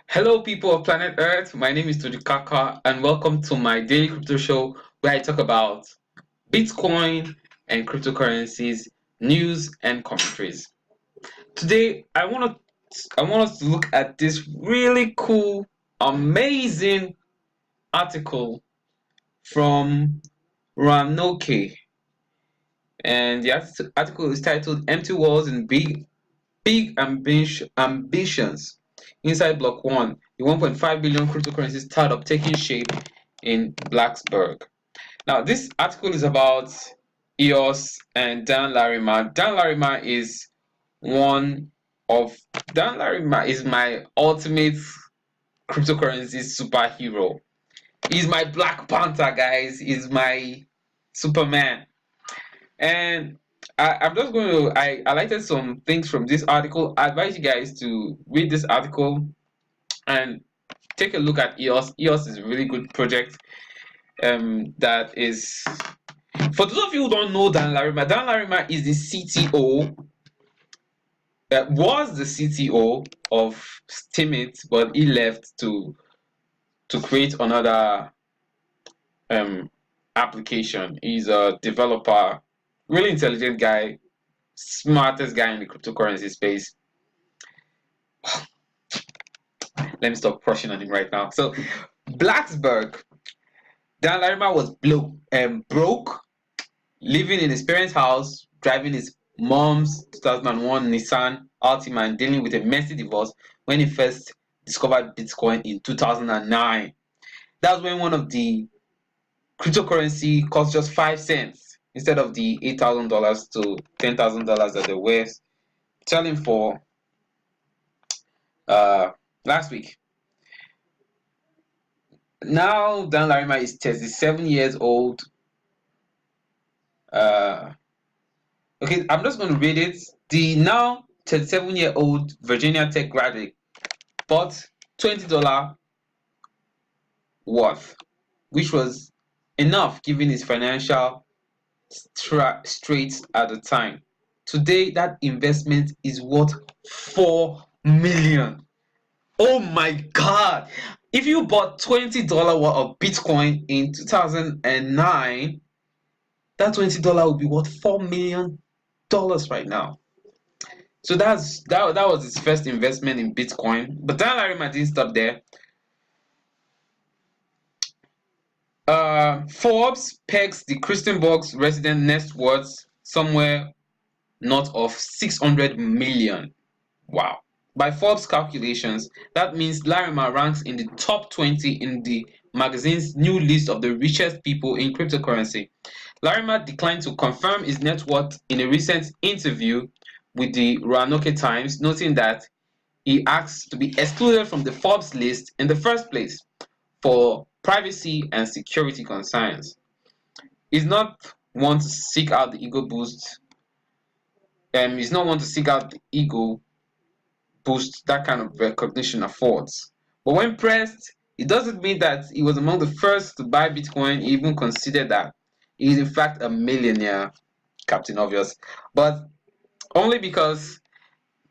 Hello, people of planet Earth. My name is Kaka, and welcome to my daily crypto show where I talk about Bitcoin and cryptocurrencies, news, and commentaries. Today, I want us to look at this really cool, amazing article from Ranoke, and the article is titled "Empty Walls and Big Ambitions." Inside Block 1, the 1.5 billion cryptocurrency startup taking shape in Blacksburg. Now, this article is about EOS and Dan Larimer. One of Dan Larimer is my ultimate cryptocurrency superhero. He's my Black Panther, guys. He's my Superman. And I'm just going to I highlighted some things from this article. I advise you guys to read this article and take a look at EOS. EOS is a really good project. That is, for those of you who don't know Dan Larimer. Dan Larimer is the CTO. Was the CTO of Steemit, but he left to create another application. He's a developer, really intelligent guy, smartest guy in the cryptocurrency space. Let me stop crushing on him right now. So, Blacksburg. Dan Larimer was broke, living in his parents' house, driving his mom's 2001 Nissan Altima, and dealing with a messy divorce when he first discovered Bitcoin in 2009. That was when one of the cryptocurrency cost just 5 cents instead of the $8,000 to $10,000 that they were selling for last week. Now Dan Larimer is 37 years old. Okay, I'm just going to read it. The now 37-year-old Virginia Tech graduate bought $20 worth, which was enough given his financial straits at the time. Today, that investment is worth $4 million. Oh my God! If you bought $20 worth of Bitcoin in 2009, that $20 would be worth $4 million right now. So that was his first investment in Bitcoin. But Dan Larimer didn't stop there. Forbes pegs the Christiansburg resident net worth somewhere north of 600 million. Wow. By Forbes calculations, that means Larimer ranks in the top 20 in the magazine's new list of the richest people in cryptocurrency. Larimer declined to confirm his net worth in a recent interview with the Roanoke Times, noting that he asked to be excluded from the Forbes list in the first place for privacy and security concerns. He's not one to seek out the ego boost. He's not one to seek out the ego boost that kind of recognition affords. But when pressed, it doesn't mean that he was among the first to buy Bitcoin. He even considered that he is in fact a millionaire, Captain Obvious. But only because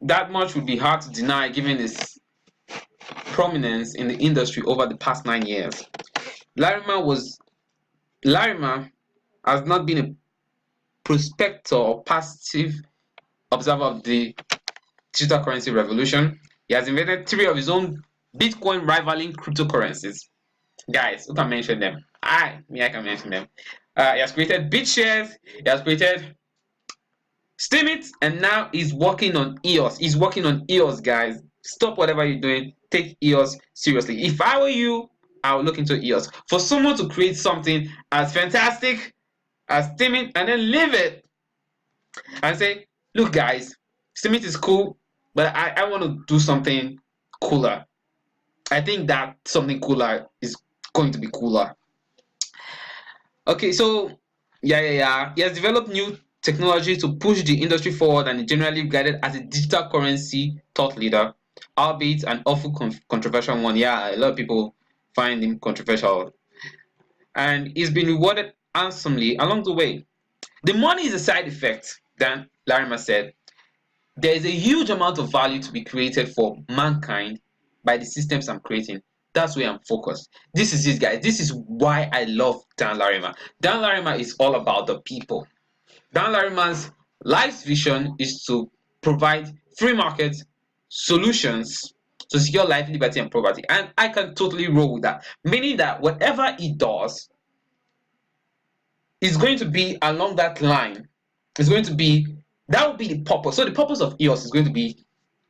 that much would be hard to deny given his prominence in the industry over the past 9 years. Larimer has not been a prospector or passive observer of the digital currency revolution. He has invented 3 of his own Bitcoin rivaling cryptocurrencies. Guys, who can mention them? I can mention them. He has created BitShares, he has created Steemit, and now he's working on EOS. He's working on EOS, guys. Stop whatever you're doing. Take EOS seriously. If I were you, I would look into EOS. For someone to create something as fantastic as Steemit and then leave it and say, look guys, Steemit is cool, but I want to do something cooler. I think that something cooler is going to be cooler. Okay, so yeah. He has developed new technology to push the industry forward and is generally regarded as a digital currency thought leader, albeit an awful controversial one. Yeah, a lot of people find him controversial. And he's been rewarded handsomely along the way. The money is a side effect, Dan Larimer said. There is a huge amount of value to be created for mankind by the systems I'm creating. That's where I'm focused. This is it, guys. This is why I love Dan Larimer. Dan Larimer is all about the people. Dan Larimer's life's vision is to provide free market solutions to secure life, liberty, and property. And I can totally roll with that. Meaning that whatever he does is going to be along that line. It's going to be, that will be the purpose. So the purpose of EOS is going to be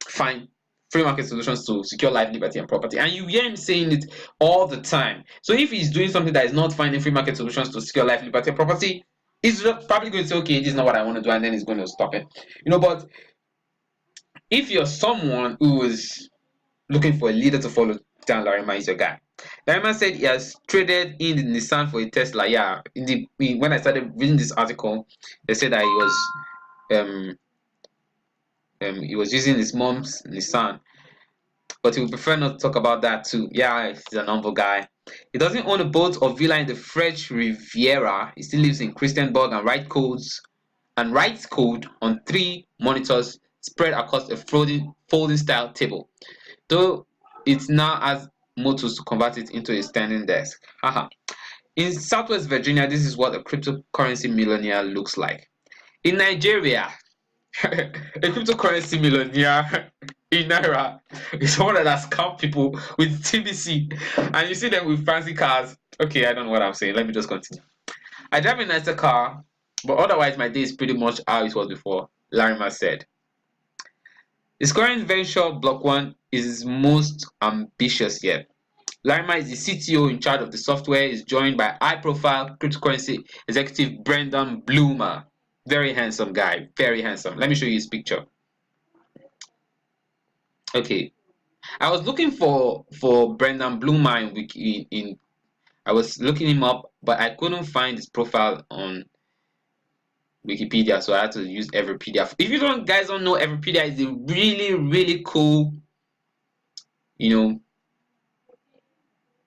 find free market solutions to secure life, liberty, and property. And you hear him saying it all the time. So if he's doing something that is not finding free market solutions to secure life, liberty, and property, he's probably going to say, okay, this is not what I want to do, and then he's going to stop it. But if you're someone who is looking for a leader to follow, Dan Larimer is your guy. Larimer said he has traded in the Nissan for a Tesla. Yeah, when I started reading this article, they said that he was using his mom's Nissan, but he would prefer not to talk about that too. Yeah, he's an humble guy. He doesn't own a boat or villa in the French Riviera. He still lives in Christiansburg and writes code on 3 monitors spread across a folding style table. Though it now has motors to convert it into a standing desk. In Southwest Virginia, this is what a cryptocurrency millionaire looks like. In Nigeria, a cryptocurrency millionaire in Naira is someone that has scammed people with TBC, and you see them with fancy cars. Okay, I don't know what I'm saying. Let me just continue. I drive a nicer car, but otherwise my day is pretty much how it was before, Larimer said. His current venture, Block One, is his most ambitious yet. Larimer is the CTO in charge of the software. Is joined by high-profile cryptocurrency executive Brendan Bloomer. Very handsome guy, very handsome. Let me show you his picture. Okay, I was looking for Brendan Bloomer in I was looking him up, but I couldn't find his profile on Wikipedia, so I had to use Everpedia. If you guys don't know, Everpedia is a really cool,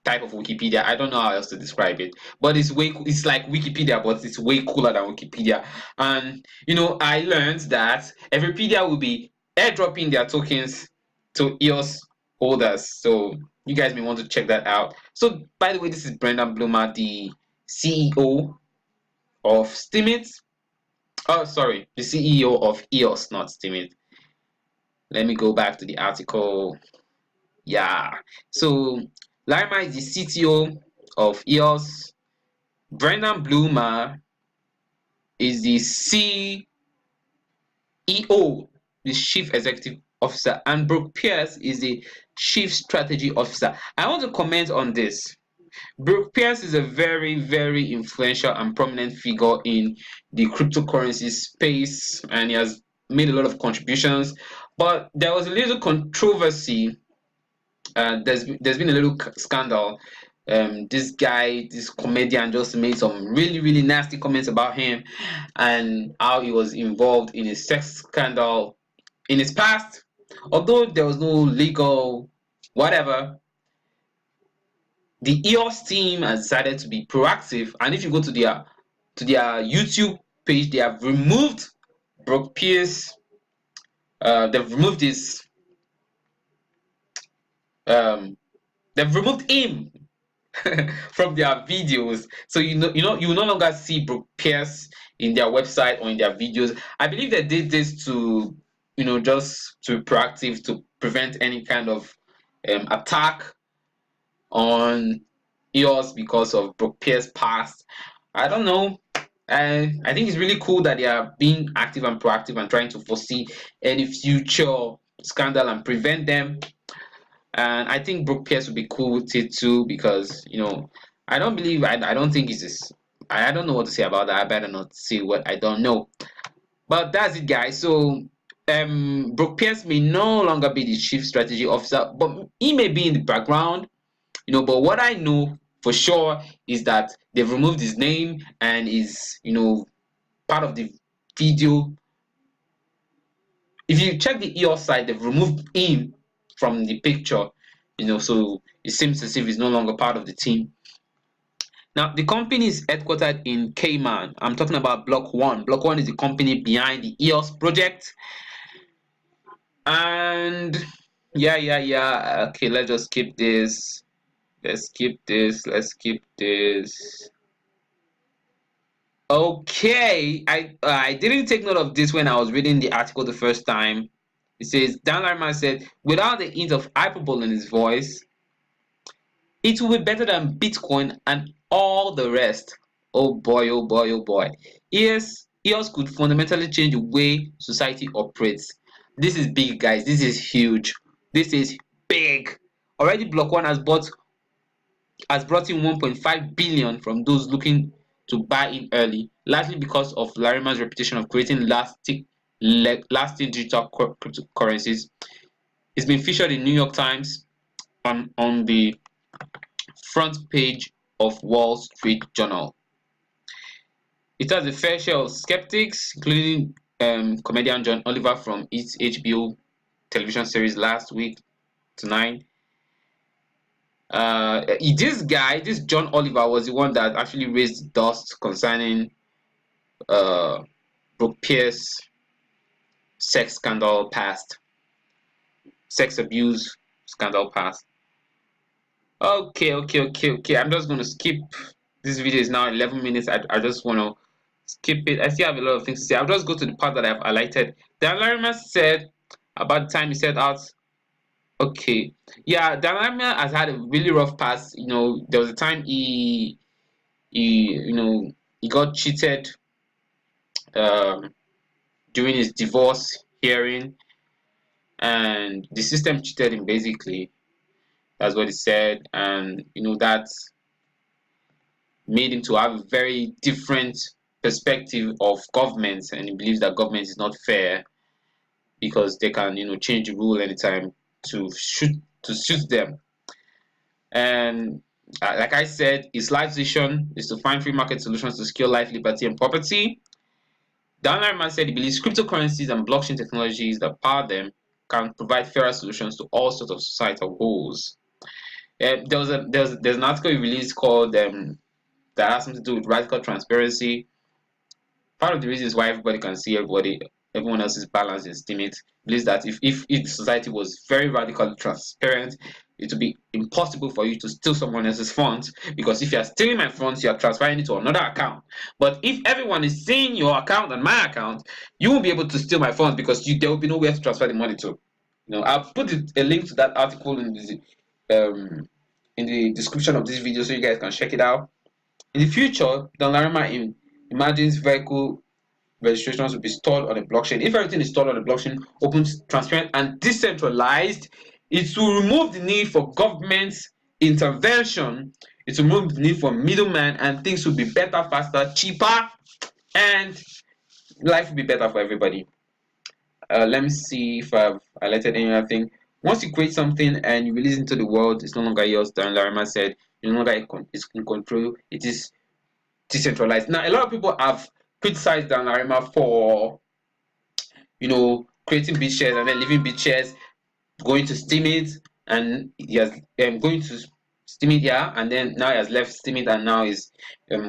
type of Wikipedia. I don't know how else to describe it, but it's like Wikipedia, but it's way cooler than Wikipedia. And I learned that Everpedia will be airdropping their tokens to EOS holders, so you guys may want to check that out. So by the way, this is Brendan Bloomer, the CEO of Steemit. Oh, sorry, the CEO of EOS, not Steemit. Let me go back to the article. Yeah, so Larimer is the CTO of EOS. Brendan Bloomer is the CEO, the Chief Executive Officer, and Brooke Pierce is the Chief Strategy Officer. I want to comment on this. Brooke Pierce is a very influential and prominent figure in the cryptocurrency space, and he has made a lot of contributions. But there was a little controversy. There's been a little scandal. This comedian just made some really nasty comments about him and how he was involved in a sex scandal in his past. Although there was no legal whatever, the EOS team has decided to be proactive, and if you go to their YouTube page, they have removed Brooke Pierce. They've removed his. They've removed him from their videos, so you will no longer see Brooke Pierce in their website or in their videos. I believe they did this to just to be proactive, to prevent any kind of attack on EOS because of Brooke Pierce's past. I don't know. I think it's really cool that they are being active and proactive and trying to foresee any future scandal and prevent them. And I think Brooke Pierce would be cool with it too, because I don't think it's this. I don't know what to say about that. I better not say what I don't know. But that's it, guys. So Brooke Pierce may no longer be the Chief Strategy Officer, but he may be in the background. But what I know for sure is that they've removed his name and is part of the video. If you check the EOS site, they've removed him from the picture, so it seems as if he's no longer part of the team. Now, the company is headquartered in Cayman. I'm talking about Block One. Block One is the company behind the EOS project, and Yeah. Okay, let's just skip this. Let's skip this. Let's skip this. Okay, I didn't take note of this when I was reading the article the first time. It says Dan Larimer said, without the hint of hyperbole in his voice, it will be better than Bitcoin and all the rest. Oh boy, oh boy, oh boy. EOS could fundamentally change the way society operates. This is big, guys. This is huge. This is big. Already, Block One has brought in 1.5 billion from those looking to buy in early, largely because of Larimer's reputation of creating lasting digital cryptocurrencies. It's been featured in New York Times on the front page of Wall Street Journal. It has a fair share of skeptics, including comedian John Oliver from its HBO television series Last Week Tonight. This John Oliver was the one that actually raised dust concerning Brooke Pierce sex scandal past, sex abuse scandal past. Okay. I'm just going to skip. This video is now 11 minutes. I just want to skip it. I still have a lot of things to say. I'll just go to the part that I've highlighted. Dan Larimer said about the time he set out. Okay, yeah, Dan Larimer has had a really rough past. There was a time he got cheated um, during his divorce hearing, and the system cheated him basically. That's what he said, and that made him to have a very different perspective of government, and he believes that government is not fair because they can change the rule anytime to suit them. And like I said, his life vision is to find free market solutions to secure life, liberty, and property. Dan Larimer said he believes cryptocurrencies and blockchain technologies that power them can provide fairer solutions to all sorts of societal goals. There's an article he released called that has something to do with radical transparency. Part of the reasons why everybody can see everyone else's balance estimate believes that if the society was very radically transparent, it would be impossible for you to steal someone else's funds, because if you are stealing my funds, you are transferring it to another account. But if everyone is seeing your account and my account, you won't be able to steal my funds because there will be nowhere to transfer the money to. I'll put a link to that article in the description of this video so you guys can check it out. In the future, Dan Larimer imagines vehicle registrations will be stored on a blockchain. If everything is stored on a blockchain, open, transparent, and decentralized, it will remove the need for government intervention. It will remove the need for middlemen, and things will be better, faster, cheaper, and life will be better for everybody. Let me see if I've highlighted any other thing. Once you create something and you release it into the world, it's no longer yours. Dan Larimer said, "You're no longer in control. It is decentralized." Now, a lot of people have criticized Dan Larimer for creating BitShares and then leaving BitShares, going to Steam it, and he has going to Steam it, yeah, and then now he has left Steam it, and now he's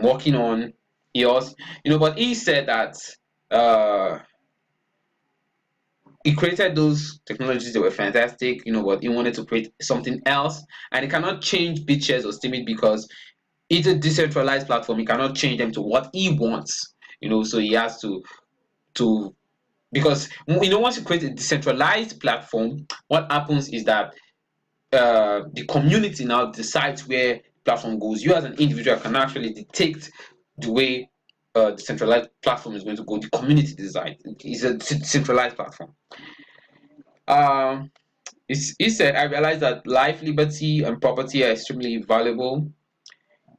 working on EOS. But he said that he created those technologies that were fantastic, but he wanted to create something else, and he cannot change BitShares or Steam it because it's a decentralized platform. He cannot change them to what he wants, so he has to because once you create a decentralized platform, what happens is that the community now decides where the platform goes. You as an individual can actually dictate the way the centralized platform is going to go. The community decides. It's a centralized platform. He said, "I realize that life, liberty, and property are extremely valuable.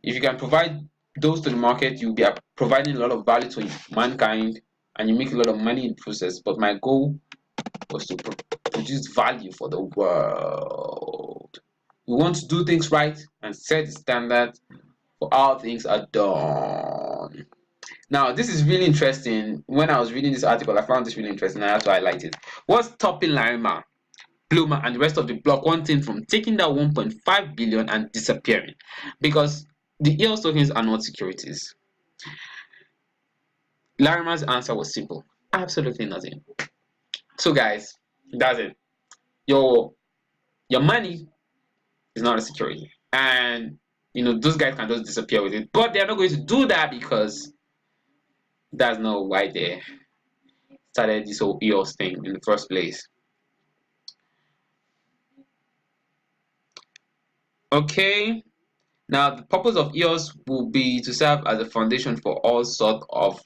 If you can provide those to the market, you'll be providing a lot of value to mankind, and you make a lot of money in the process. But my goal was to produce value for the world. We want to do things right and set the standard for how things are done." Now, this is really interesting. When I was reading this article, I found this really interesting. I had to highlight it. What's stopping Larimer, Bloomer, and the rest of the block one thing from taking that 1.5 billion and disappearing? Because the EOS tokens are not securities. Larimer's answer was simple: absolutely nothing. So, guys, that's it. Your Your money is not a security, and those guys can just disappear with it. But they're not going to do that because that's not why they started this whole EOS thing in the first place. Okay, now the purpose of EOS will be to serve as a foundation for all sorts of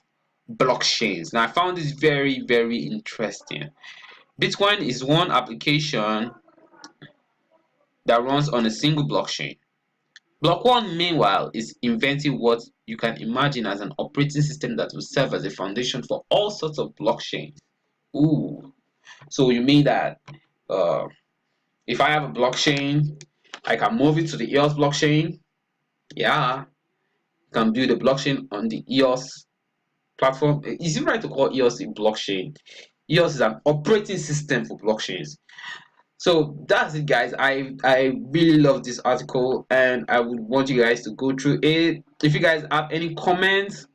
blockchains. Now I found this very, very interesting. Bitcoin is one application that runs on a single blockchain. Block 1, meanwhile, is inventing what you can imagine as an operating system that will serve as a foundation for all sorts of blockchains. Ooh, so you mean that uh, if I have a blockchain, I can move it to the EOS blockchain? Yeah, you can build a blockchain on the EOS platform. Is it right to call EOS a blockchain? EOS is an operating system for blockchains. So that's it, guys. I really love this article, and I would want you guys to go through it. If you guys have any comments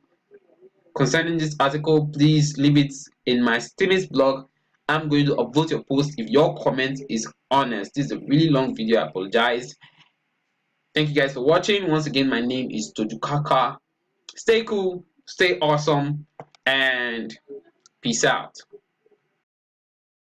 concerning this article, please leave it in my Steamist blog. I'm going to upvote your post if your comment is honest. This is a really long video. I apologize. Thank you guys for watching. Once again, my name is Tojukaka. Stay cool, stay awesome, and peace out.